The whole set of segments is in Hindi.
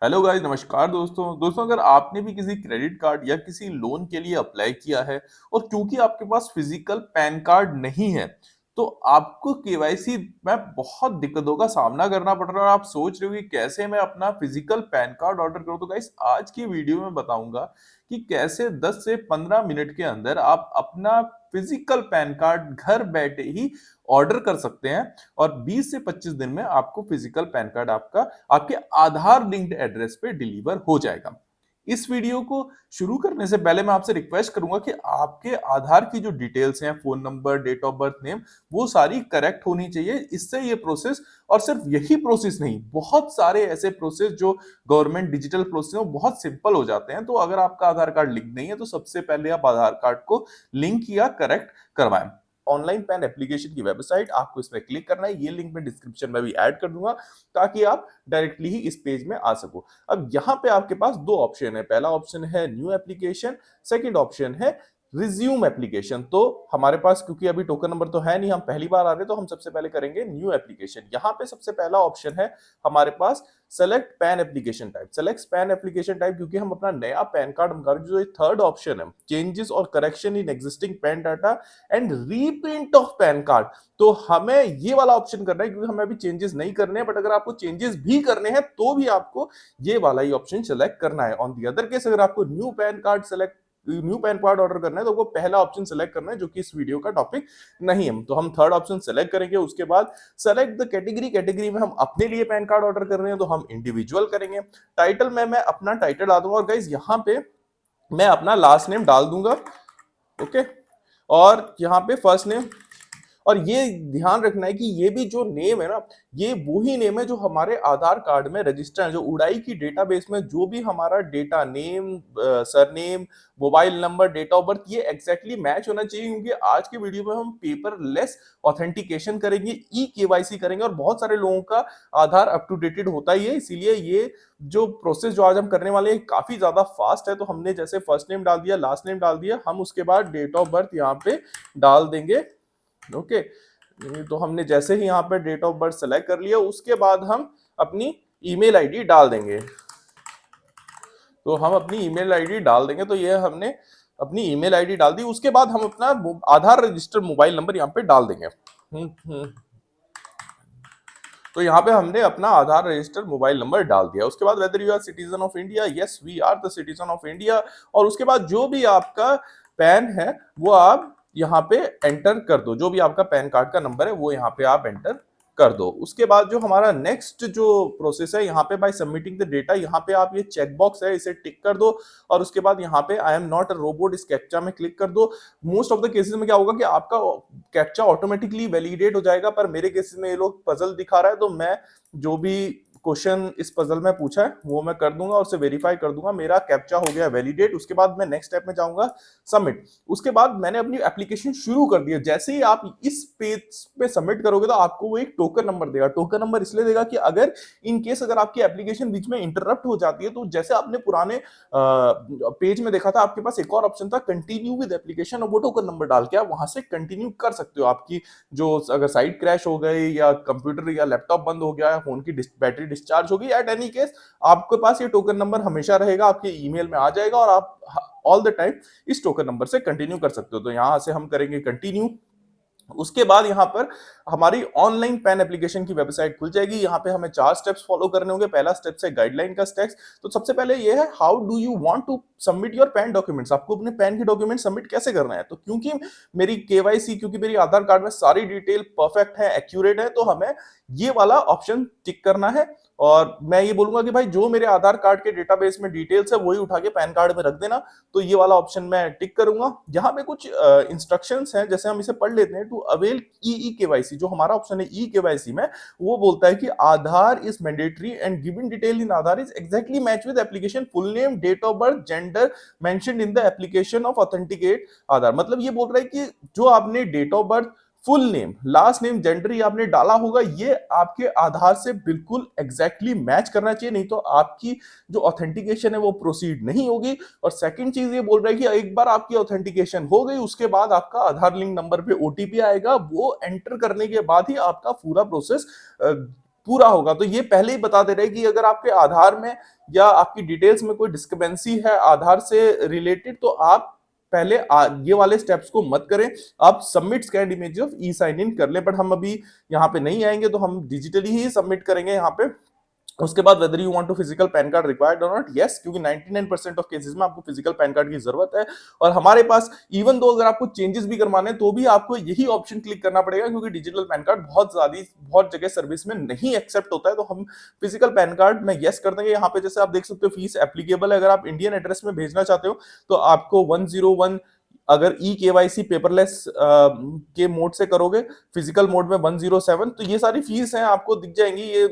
हेलो गाइस, नमस्कार दोस्तों अगर आपने भी किसी क्रेडिट कार्ड या किसी लोन के लिए अप्लाई किया है और क्योंकि आपके पास फिजिकल पैन कार्ड नहीं है तो आपको केवाईसी में बहुत दिक्कतों का सामना करना पड़ रहा है और आप सोच रहे हो कि कैसे मैं अपना फिजिकल पैन कार्ड ऑर्डर करूं। तो गाइस, आज की वीडियो में बताऊंगा कि कैसे 10 से 15 मिनट के अंदर आप अपना फिजिकल पैन कार्ड घर बैठे ही ऑर्डर कर सकते हैं और 20 से 25 दिन में आपको फिजिकल पैन कार्ड आपका आपके आधार लिंक्ड एड्रेस पे डिलीवर हो जाएगा। इस वीडियो को शुरू करने से पहले मैं आपसे रिक्वेस्ट करूंगा कि आपके आधार की जो डिटेल्स हैं, phone number, date of birth, name, वो सारी करेक्ट होनी चाहिए। इससे ये प्रोसेस, और सिर्फ यही प्रोसेस नहीं, बहुत सारे ऐसे प्रोसेस जो गवर्नमेंट डिजिटल प्रोसेस है वो बहुत सिंपल हो जाते हैं। तो अगर आपका आधार कार्ड लिंक नहीं है तो सबसे पहले आप आधार कार्ड को लिंक या करेक्ट करवाएं। ऑनलाइन पैन एप्लीकेशन की वेबसाइट, आपको इसमें क्लिक करना है। ये लिंक मैं डिस्क्रिप्शन में भी ऐड कर दूंगा ताकि आप डायरेक्टली ही इस पेज में आ सको। अब यहाँ पे आपके पास दो ऑप्शन है। पहला ऑप्शन है न्यू एप्लीकेशन, सेकंड ऑप्शन है रिज्यूम एप्लीकेशन। तो हमारे पास क्योंकि अभी टोकन नंबर तो है नहीं, हम पहली बार आ रहे हैं, तो हम सबसे पहले करेंगे न्यू एप्लीकेशन। यहाँ पे सबसे पहला ऑप्शन है हमारे पास select PAN application type. Select PAN application type क्योंकि हम अपना नया पैन कार्ड मंगा रहे हैं। जो थर्ड ऑप्शन है चेंजेस और correction in existing pan data and reprint of pan card, तो हमें ये वाला ऑप्शन करना है क्योंकि हमें अभी चेंजेस नहीं करने हैं। बट अगर आपको चेंजेस भी करने हैं तो भी आपको ये वाला ही ऑप्शन सेलेक्ट करना है। ऑन दी अदर केस, अगर आपको न्यू पैन कार्ड ऑर्डर करना है तो वो पहला ऑप्शन सेलेक्ट करना है, जो कि इस वीडियो का टॉपिक नहीं है। तो हम थर्ड ऑप्शन सेलेक्ट करेंगे। उसके बाद सेलेक्ट द कैटेगरी में हम अपने लिए पैन कार्ड ऑर्डर कर रहे हैं तो हम इंडिविजुअल करेंगे। टाइटल में मैं अपना टाइटल डाल दूंगा और गाइस यहाँ पे मैं अपना लास्ट नेम डाल दूंगा। ओके, और यहाँ पे फर्स्ट नेम। और ये ध्यान रखना है कि ये भी जो नेम है ना, ये वही नेम है जो हमारे आधार कार्ड में रजिस्टर है। जो उड़ाई की डेटाबेस में जो भी हमारा data, name, surname, mobile number, date of birth, ये एग्जैक्टली मैच होना चाहिए। क्योंकि आज की वीडियो में हम पेपरलेस ऑथेंटिकेशन करेंगे, ई केवाईसी करेंगे, और बहुत सारे लोगों का आधार अप टू डेटेड होता ही है। इसीलिए ये जो प्रोसेस जो आज हम करने वाले हैं काफी ज्यादा फास्ट है। तो हमने जैसे फर्स्ट नेम डाल दिया, लास्ट नेम डाल दिया, हम उसके बाद डेट ऑफ बर्थ यहाँ पे डाल देंगे। ओके, तो हमने जैसे ही यहाँ पे डेट ऑफ बर्थ सेलेक्ट कर लिया, उसके बाद हम अपनी ईमेल आईडी डाल देंगे। तो हम अपनी ईमेल आईडी डाल देंगे। तो ये हमने अपनी ईमेल आईडी डाल दी। उसके बाद हम अपना आधार रजिस्टर मोबाइल नंबर यहाँ पे डाल देंगे। तो यहाँ पे हमने अपना आधार रजिस्टर मोबाइल नंबर डाल दिया। उसके बाद whether you are citizen of India, yes we are the citizen of India. और उसके बाद जो भी आपका पैन है वो आप यहाँ पे एंटर कर दो। जो भी आपका पैन कार्ड का नंबर है वो यहाँ पे आप एंटर कर दो। उसके बाद जो हमारा नेक्स्ट जो प्रोसेस है, यहाँ पे बाय सबमिटिंग द डेटा, यहाँ पे आप ये चेक बॉक्स है इसे टिक कर दो। और उसके बाद यहाँ पे I am not a robot, इस कैप्चा में क्लिक कर दो। मोस्ट ऑफ द केसेस में क्या होगा कि आपका कैप्चा ऑटोमेटिकली वैलिडेट हो जाएगा, पर मेरे केसेस में ये लोग पजल दिखा रहा है, तो मैं जो भी क्वेश्चन इस पजल में पूछा है वो मैं कर दूंगा और उसे वेरीफाई कर दूंगा। मेरा कैप्चा हो गया वैलिडेट। उसके बाद मैं नेक्स्ट स्टेप में जाऊंगा, सबमिट। उसके बाद मैंने अपनी एप्लीकेशन शुरू कर दी है। जैसे ही आप इस पेज पे सबमिट करोगे तो आपको वो एक टोकन नंबर देगा। टोकन नंबर इसलिए देगा कि अगर इन केस अगर आपकी एप्लीकेशन बीच में इंटरप्ट हो जाती है, तो जैसे आपने पुराने पेज में देखा था, आपके पास एक और ऑप्शन था कंटिन्यू विद एप्लीकेशन, और वो टोकन नंबर डाल के आप वहां से कंटिन्यू कर सकते हो। आपकी जो अगर साइट क्रैश हो गई या कंप्यूटर या लैपटॉप बंद हो गया या फोन की बैटरी डिस्चार्ज हो गई, एट एनी केस आपके पास ये टोकन नंबर हमेशा रहेगा, आपके ईमेल में आ जाएगा और आप ऑल द टाइम इस टोकन नंबर से कंटिन्यू कर सकते हो। तो यहां से हम करेंगे कंटिन्यू। उसके बाद यहां पर हमारी ऑनलाइन पैन एप्लीकेशन की वेबसाइट खुल जाएगी। यहां पे हमें 4 स्टेप्स फॉलो करने होंगे। पहला स्टेप है गाइडलाइन का स्टेप्स। तो सबसे पहले ये है, how do you want to submit your PAN documents. आपको अपने पैन के डॉक्यूमेंट सबमिट कैसे करना है। तो क्योंकि मेरी केवाईसी, क्योंकि मेरी आधार कार्ड में सारी डिटेल परफेक्ट है, एक्यूरेट है, तो हमें ये वाला ऑप्शन टिक करना है। और मैं ये बोलूंगा कि भाई जो मेरे आधार कार्ड के डेटाबेस में डिटेल्स है वही उठा के पैन कार्ड में रख देना। तो ये वाला ऑप्शन मैं टिक करूंगा। यहाँ पे कुछ इंस्ट्रक्शंस हैं, जैसे हम इसे पढ़ लेते हैं। टू अवेल ई केवाईसी, जो हमारा ऑप्शन है ई केवाईसी में, वो बोलता है कि Aadhaar is mandatory and given detail in Aadhaar is exactly match with application full name, date of birth, gender mentioned in the application of authenticate Aadhaar. मतलब ये बोल रहा है कि जो आपने date of birth, full name, last name, gender आपने डाला होगा, ये आपके आधार से बिल्कुल एग्जैक्टली मैच करना चाहिए, नहीं तो आपकी जो ऑथेंटिकेशन है वो प्रोसीड नहीं होगी। और सेकंड चीज ये बोल रहा है कि एक बार आपकी ऑथेंटिकेशन हो गई, उसके बाद आपका आधार लिंक नंबर पे ओटीपी आएगा। वो एंटर करने के बाद ही आपका पूरा प्रोसेस पूरा होगा। तो ये पहले ही बता दे रहे हैं कि अगर आपके आधार में या आपकी डिटेल्स में कोई डिस्क्रिपेंसी है आधार से रिलेटेड, तो आप पहले ये वाले स्टेप्स को मत करें। आप submit scan image of e sign in कर लें, बट हम अभी यहाँ पे नहीं आएंगे, तो हम डिजिटली ही सबमिट करेंगे यहाँ पे। उसके बाद whether you want to physical PAN card required और नॉट, यस, क्योंकि 99% ऑफ केसेस में आपको फिजिकल पैन कार्ड की जरूरत है। और हमारे पास इवन दो अगर आपको चेंजेस भी करवाने हैं तो भी आपको यही ऑप्शन क्लिक करना पड़ेगा, क्योंकि डिजिटल पैन कार्ड बहुत जगह सर्विस में नहीं एक्सेप्ट होता है। तो हम फिजिकल पैन कार्ड में यस कर देंगे। यहाँ पे जैसे आप देख सकते हो फीस एप्लीकेबल है, अगर आप इंडियन एड्रेस में भेजना चाहते हो तो आपको 101, अगर ई केवाईसी पेपरलेस के मोड से करोगे, फिजिकल मोड में 107। तो ये सारी फीस हैं आपको दिख जाएंगी। ये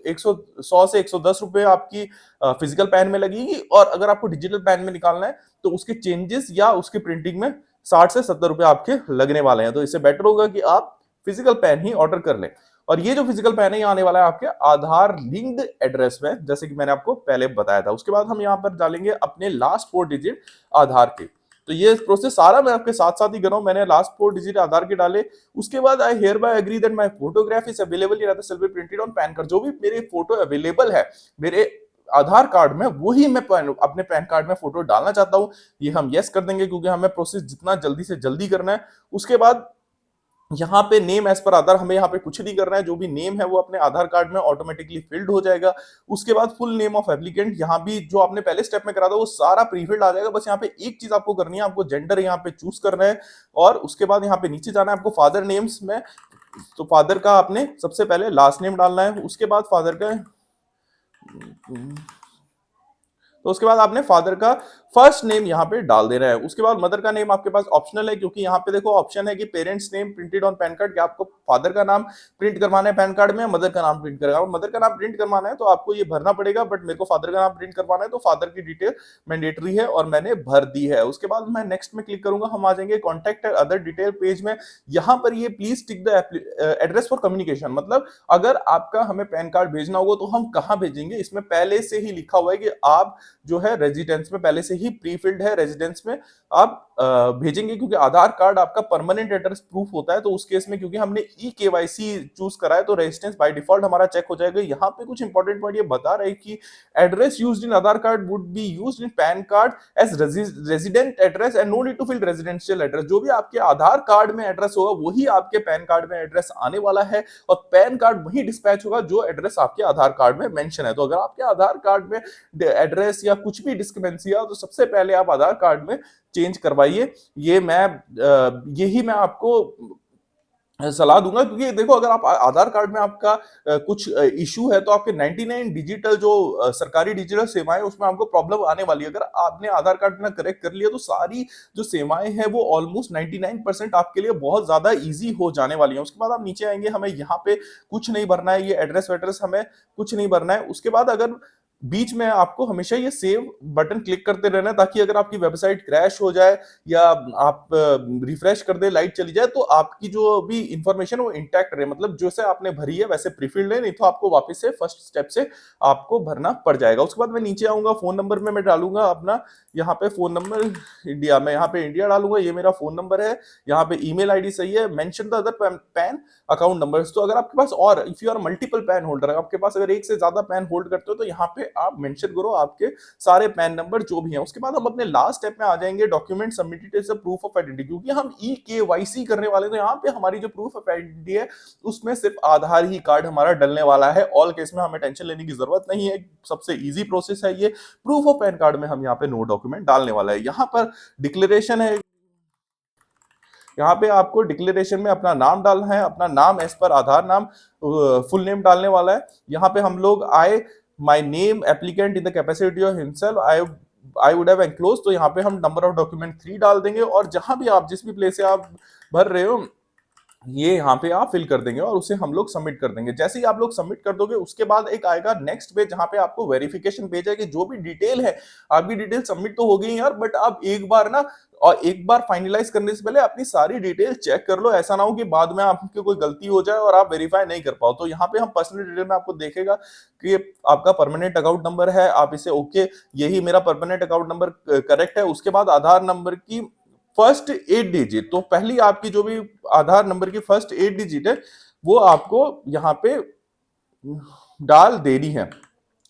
100 से 110 रुपए आपकी फिजिकल पैन में लगेगी, और अगर आपको डिजिटल पैन में निकालना है तो उसके चेंजेस या उसके प्रिंटिंग में 60 से 70 रुपए आपके लगने वाले हैं। तो इससे बेटर होगा कि आप फिजिकल पैन ही ऑर्डर कर लें। और ये जो फिजिकल पैन है ये आने वाला है आपके आधार लिंक्ड एड्रेस में, जैसे कि मैंने आपको पहले बताया था। उसके बाद हम यहाँ पर डालेंगे अपने लास्ट 4 डिजिट आधार के। तो ये प्रोसेस सारा मैं आपके साथ साथ ही कर रहा हूं। मैंने लास्ट 4 डिजिट आधार के डाले। उसके बाद I hereby agree that my photograph is available in the self printed on PAN card. जो भी मेरे फोटो अवेलेबल है मेरे आधार कार्ड में, वही मैं अपने पैन कार्ड में फोटो डालना चाहता हूं। ये हम यस कर देंगे, क्योंकि हमें प्रोसेस जितना जल्दी से जल्दी करना है। उसके बाद यहाँ पे नेम एज पर आधार, हमें यहाँ पे कुछ नहीं करना है। जो भी नेम है वो अपने आधार कार्ड में ऑटोमेटिकली फिल्ड हो जाएगा। उसके बाद फुल नेम ऑफ एप्लीकेंट, यहाँ भी जो आपने पहले स्टेप में करा था वो सारा प्रीफिल्ड आ जाएगा। बस यहाँ पे एक चीज आपको करनी है, आपको जेंडर यहाँ पे चूज करना है। और उसके बाद यहाँ पे नीचे जाना है आपको फादर नेम्स में। तो फादर का आपने सबसे पहले लास्ट नेम डालना है। उसके बाद फादर का तो उसके बाद आपने फादर का फर्स्ट नेम यहाँ पे डाल देना है। उसके बाद मदर का नेम आपके पास ऑप्शनल है, क्योंकि यहाँ पे देखो ऑप्शन है कि parents name printed on PAN card, क्या आपको फादर का नाम प्रिंट करवाना है पैन कार्ड में, मदर का नाम प्रिंट करवाना है। मदर का नाम प्रिंट करवाना है तो आपको ये भरना पड़ेगा, बट मेरे को फादर का नाम प्रिंट करवाना है तो फादर की डिटेल मैंडेटरी है और मैंने भर दी है। उसके बाद मैं नेक्स्ट में क्लिक करूंगा, हम आ जाएंगे कॉन्टैक्ट अदर डिटेल पेज में। यहाँ पर ये please tick the address for communication, मतलब अगर आपका हमें पैन कार्ड भेजना होगा तो हम कहाँ भेजेंगे, इसमें पहले से ही लिखा हुआ है कि आप जो है रेजिडेंस में पहले से ही प्री फिल्ड है, रेजिडेंस में आप भेजेंगे, क्योंकि आधार कार्ड आपका परमानेंट एड्रेस प्रूफ होता है। तो उस केस में क्योंकि हमने ई केवाईसी चूज करा है तो रेजिडेंस बाय डिफॉल्ट हमारा चेक हो जाएगा। यहाँ पे कुछ इंपॉर्टेंट पॉइंट ये बता रहे हैं कि address used in Aadhaar card would be used in PAN card as resident address and no need to fill residential address. जो भी आपके आधार कार्ड में एड्रेस होगा वही आपके पैन कार्ड में एड्रेस आने वाला है, और पैन कार्ड वही डिस्पैच होगा जो एड्रेस आपके आधार कार्ड में मेंशन है। तो अगर आपके आधार कार्ड में एड्रेस या कुछ भी डिस्क्रिपेंसी है तो सबसे पहले आप आधार कार्ड में चेंज करवाइए। यही मैं आपको सलाह दूंगा, क्योंकि देखो अगर आप आधार कार्ड में आपका कुछ इशू है तो आपके 99 डिजिटल जो सरकारी डिजिटल सेवाएं उसमें आपको प्रॉब्लम आने वाली है। अगर आपने आधार कार्ड में करेक्ट कर लिया तो सारी जो सेवाएं हैं वो ऑलमोस्ट 99% आपके लिए बहुत ज्यादा इजी हो जाने वाली है। उसके बाद आप नीचे आएंगे, हमें यहाँ पे कुछ नहीं भरना है, ये एड्रेस वेड्रेस हमें कुछ नहीं भरना है। उसके बाद अगर बीच में आपको हमेशा ये सेव बटन क्लिक करते रहना है, ताकि अगर आपकी वेबसाइट क्रैश हो जाए या आप रिफ्रेश कर दे, लाइट चली जाए, तो आपकी जो भी इंफॉर्मेशन वो इंटैक्ट रहे, मतलब जैसे आपने भरी है वैसे प्रीफिल्ड है, नहीं तो आपको वापस से फर्स्ट स्टेप से आपको भरना पड़ जाएगा। उसके बाद मैं नीचे आऊंगा, फोन नंबर में मैं डालूंगा अपना, यहाँ पे फोन नंबर इंडिया में, यहाँ पे इंडिया डालूंगा, ये मेरा फोन नंबर है। यहाँ पे ईमेल आईडी सही है, mention the other PAN account numbers. तो अगर आपके पास और if you are multiple PAN holder, आपके पास अगर एक से ज्यादा पैन होल्ड करते हो तो यहाँ पे आप मेंशन करो आपके सारे पैन नंबर जो भी हैं। उसके बाद हम अपने लास्ट स्टेप में आ जाएंगे, document submitted as a proof of identity, क्योंकि हम ई केवाईसी करने वाले तो यहाँ पे हमारी जो प्रूफ ऑफ आइडेंटिटी है उसमें सिर्फ आधार ही कार्ड हमारा डलने वाला है। ऑल केस में हमें टेंशन लेने की जरूरत नहीं है, सबसे इजी प्रोसेस है ये। प्रूफ ऑफ पैन कार्ड में हम यहाँ पे नो डॉक्यूमेंट डालने वाला है। यहाँ पर डिक्लेरेशन है, यहाँ पे आपको डिक्लेरेशन में अपना नाम डालना है, अपना नाम एज पर आधार नाम फुल नेम डालने वाला है। यहाँ पे हम लोग आए my name applicant in the capacity of himself I would have enclose, तो यहाँ पे हम नंबर ऑफ डॉक्यूमेंट 3 डाल देंगे, और जहां भी आप जिस भी प्लेस से आप भर रहे हो ये यहाँ पे आप फिल कर देंगे और उसे हम लोग सबमिट कर देंगे। जैसे ही आप लोग सबमिट कर दोगे उसके बाद एक आएगा नेक्स्ट पेज, जहाँ पे आपको वेरिफिकेशन पेज है कि जो भी डिटेल है आपकी डिटेल सबमिट तो हो गई यार, बट आप एक बार ना और एक बार फाइनलाइज करने से पहले अपनी सारी डिटेल चेक कर लो। ऐसा ना हो कि बाद में आपकी कोई गलती हो जाए और आप वेरीफाई नहीं कर पाओ। तो यहाँ पे हम पर्सनल डिटेल में आपको देखेगा कि आपका परमानेंट अकाउंट नंबर है, आप इसे ओके, यही मेरा परमानेंट अकाउंट नंबर करेक्ट है। उसके बाद आधार नंबर की फर्स्ट 8 डिजिट, तो पहली आपकी जो भी आधार नंबर की फर्स्ट 8 डिजिट है वो आपको यहाँ पे डाल देनी है।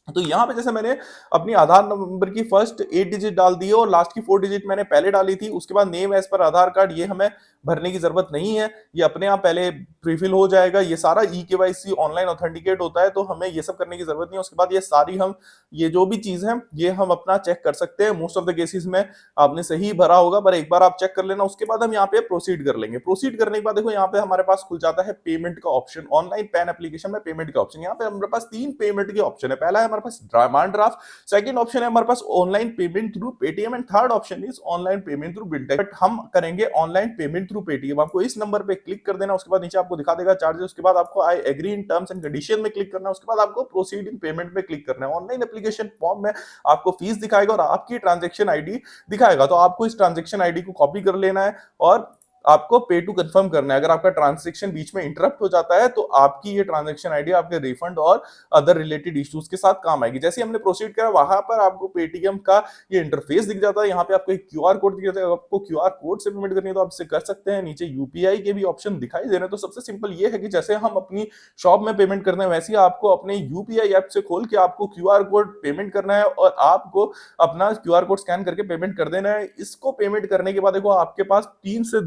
तो यहाँ पे जैसे मैंने अपनी आधार नंबर की फर्स्ट 8 डिजिट डाल दी है और लास्ट की 4 डिजिट मैंने पहले डाली थी। उसके बाद नेम एज पर आधार कार्ड, ये हमें भरने की जरूरत नहीं है, ये अपने आप पहले प्रीफिल हो जाएगा। ये सारा ई केवाईसी ऑनलाइन ऑथेंटिकेट होता है, तो हमें ये सब करने की जरूरत नहीं है। उसके बाद ये सारी हम ये जो भी चीज है ये हम अपना चेक कर सकते हैं। मोस्ट ऑफ द केसेस में आपने सही भरा होगा, पर एक बार आप चेक कर लेना। उसके बाद हम यहाँ पे प्रोसीड कर लेंगे। प्रोसीड करने के बाद देखो यहाँ पे हमारे पास खुल जाता है पेमेंट का ऑप्शन। ऑनलाइन पैन एप्लीकेशन में पेमेंट का ऑप्शन, यहाँ पे हमारे पास 3 पेमेंट के ऑप्शन है। पहला है हमारे पास डिमांड ड्राफ्ट, सेकंड ऑप्शन है हमारे पास online payment through Paytm, and third option is online payment through BillDesk. But हम करेंगे ऑनलाइन पेमेंट थ्रू पेटीएम। आपको इस नंबर पे क्लिक कर देना, उसके बाद नीचे आपको दिखा देगा चार्जेस। उसके बाद आपको I agree in terms and condition में क्लिक करना है। उसके बाद आपको प्रोसीड इन पेमेंट में क्लिक करना है। ऑनलाइन एप्लीकेशन फॉर्म में आपको फीस दिखाएगा और आपकी ट्रांजेक्शन आईडी दिखाएगा। तो आपको इस ट्रांजेक्शन आईडी को कॉपी कर लेना है और आपको पे टू कंफर्म करना है। अगर आपका ट्रांजैक्शन बीच में इंटरप्ट हो जाता है तो आपकी ये ट्रांजैक्शन आईडी आपके रिफंड और अदर रिलेटेड इश्यूज के साथ काम आएगी। जैसे हमने प्रोसीड करा, वहां पर आपको पेटीएम का ये इंटरफेस दिख जाता है। यहाँ पे आपको एक क्यूआर कोड दिख जाता है। आपको क्यूआर कोड से पेमेंट करनी है तो आप इसे कर सकते हैं। नीचे यूपीआई के भी ऑप्शन दिखाई दे रहे हैं। तो सबसे सिंपल ये है कि जैसे हम अपनी शॉप में पेमेंट करते हैं, वैसे ही आपको अपने यूपीआई ऐप से खोल के आपको क्यूआर कोड पेमेंट करना है और आपको अपना क्यूआर कोड स्कैन करके पेमेंट कर देना है। इसको पेमेंट करने के बाद देखो आपके पास 1 से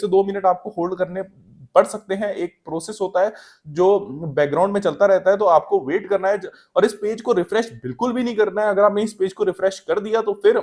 2 मिनट आपको होल्ड करने पड़ सकते हैं। एक प्रोसेस होता है जो बैकग्राउंड में चलता रहता है, तो आपको वेट करना है। और इस पेज को रिफ्रेश बिल्कुल भी नहीं करना है। अगर आपने इस पेज को रिफ्रेश कर दिया तो फिर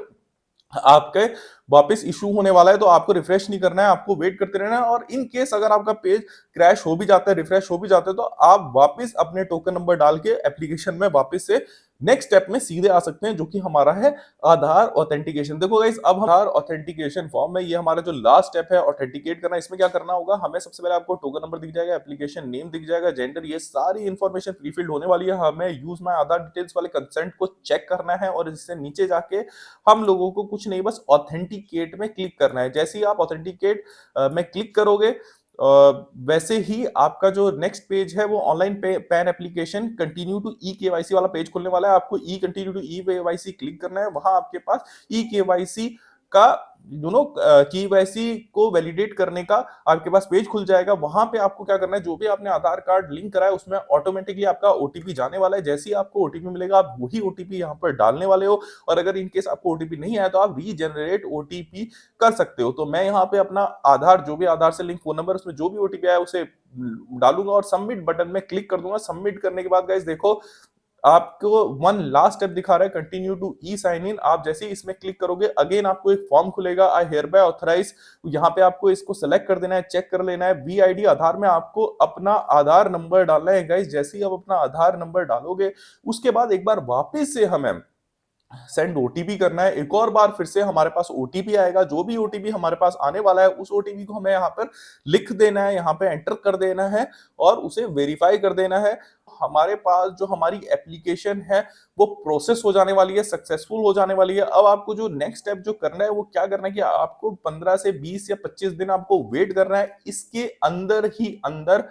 आपके वापस इशू होने वाला है, तो आपको रिफ्रेश नहीं करना है, आपको वेट करते रहना है। और इन केस अगर आपका पेज क्रैश हो भी जाता है, रिफ्रेश हो भी जाता है, तो आप वापस अपने टोकन नंबर डाल के एप्लीकेशन में वापस से नेक्स्ट स्टेप में सीधे आ सकते हैं, जो कि हमारा है आधार ऑथेंटिकेशन। देखो गाइस, अब आधार ऑथेंटिकेशन फॉर्म में ये हमारा जो लास्ट स्टेप है ऑथेंटिकेट करना, इसमें क्या करना होगा हमें, सबसे पहले आपको टोकन नंबर दिख जाएगा, एप्लीकेशन नेम दिख जाएगा, जेंडर, ये सारी इंफॉर्मेशन प्रीफिल्ड होने वाली है। हमें यूज माय आधार डिटेल्स वाले कंसेंट को चेक करना है और इससे नीचे जाके हम लोगों को कुछ नहीं, बस ऑथेंटिकेट में क्लिक करना है। जैसे ही आप ऑथेंटिकेट में क्लिक करोगे वैसे ही आपका जो नेक्स्ट पेज है वो online PAN application continue to e KYC वाला पेज खुलने वाला है। आपको e continue to e KYC click करना है। वहां आपके पास ई केवाईसी का केवाईसी को वैलिडेट करने का आपके पास पेज खुल जाएगा। वहां पे आपको क्या करना है, जो भी आपने आधार कार्ड लिंक करा है उसमें ऑटोमेटिकली आपका ओटीपी जाने वाला है। जैसे ही आपको ओटीपी मिलेगा आप वही ओटीपी यहाँ पर डालने वाले हो। और अगर इनकेस आपको ओटीपी नहीं आया तो आप रीजनरेट ओटीपी कर सकते हो। तो मैं यहाँ पे अपना आधार, जो भी आधार से लिंक फोन नंबर, उसमें जो भी ओटीपी आया उसे डालूंगा और सबमिट बटन में क्लिक कर दूंगा। सबमिट करने के बाद गाइस देखो आपको वन लास्ट स्टेप दिखा रहा है, continue to e sign in. आप जैसे ही इसमें क्लिक करोगे अगेन आपको एक फॉर्म खुलेगा, आई हियर बाय ऑथराइज। यहाँ पे आपको इसको सेलेक्ट कर देना है, चेक कर लेना है। वीआईडी आधार में आपको अपना आधार नंबर डालना है गाइस। जैसे ही आप अपना आधार नंबर डालोगे उसके बाद एक बार वापस से हमें सेंड ओटीपी करना है। एक और बार फिर से हमारे पास ओटीपी आएगा। जो भी ओटीपी हमारे पास आने वाला है उस ओटीपी को हमें यहाँ पर लिख देना है, यहाँ पे एंटर कर देना है और उसे वेरीफाई कर देना है। हमारे पास जो हमारी एप्लीकेशन है वो प्रोसेस हो जाने वाली है, सक्सेसफुल हो जाने वाली है। अब आपको जो नेक्स्ट स्टेप जो करना है वो क्या करना है कि आपको 15 से 20 या 25 दिन आपको वेट करना है। इसके अंदर ही अंदर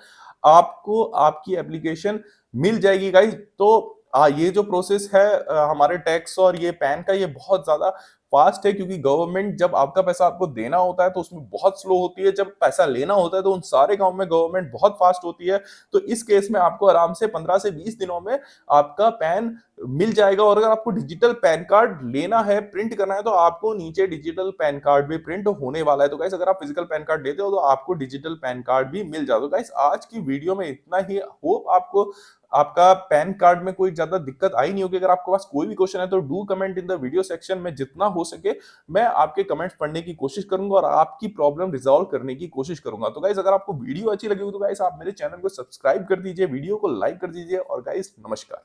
आपको आपकी एप्लीकेशन मिल जाएगी गाइस। तो ये जो प्रोसेस है हमारे टैक्स और ये पैन का, ये बहुत ज्यादा फास्ट है, क्योंकि गवर्नमेंट जब आपका पैसा आपको देना होता है तो उसमें बहुत स्लो होती है। जब पैसा लेना होता है तो उन सारे काम में गवर्नमेंट बहुत फास्ट होती है। तो इस केस में आपको आराम से 15 से 20 दिनों में आपका पैन मिल जाएगा। और अगर आपको डिजिटल पैन कार्ड लेना है, प्रिंट करना है, तो आपको नीचे डिजिटल पैन कार्ड भी प्रिंट होने वाला है। तो गाइस अगर आप फिजिकल पैन कार्ड लेते हो तो आपको डिजिटल पैन कार्ड भी मिल जाता है। गाइस आज की वीडियो में इतना ही। होप आपको आपका पैन कार्ड में कोई ज्यादा दिक्कत आई नहीं होगी। अगर आपके पास कोई भी क्वेश्चन है तो do comment in the video section में। जितना हो सके मैं आपके कमेंट्स पढ़ने की कोशिश करूंगा और आपकी प्रॉब्लम रिजॉल्व करने की कोशिश करूंगा। तो गाइस अगर आपको वीडियो अच्छी लगी हो तो गाइस आप मेरे चैनल को सब्सक्राइब कर दीजिए, वीडियो को लाइक कर दीजिए। और गाइस नमस्कार।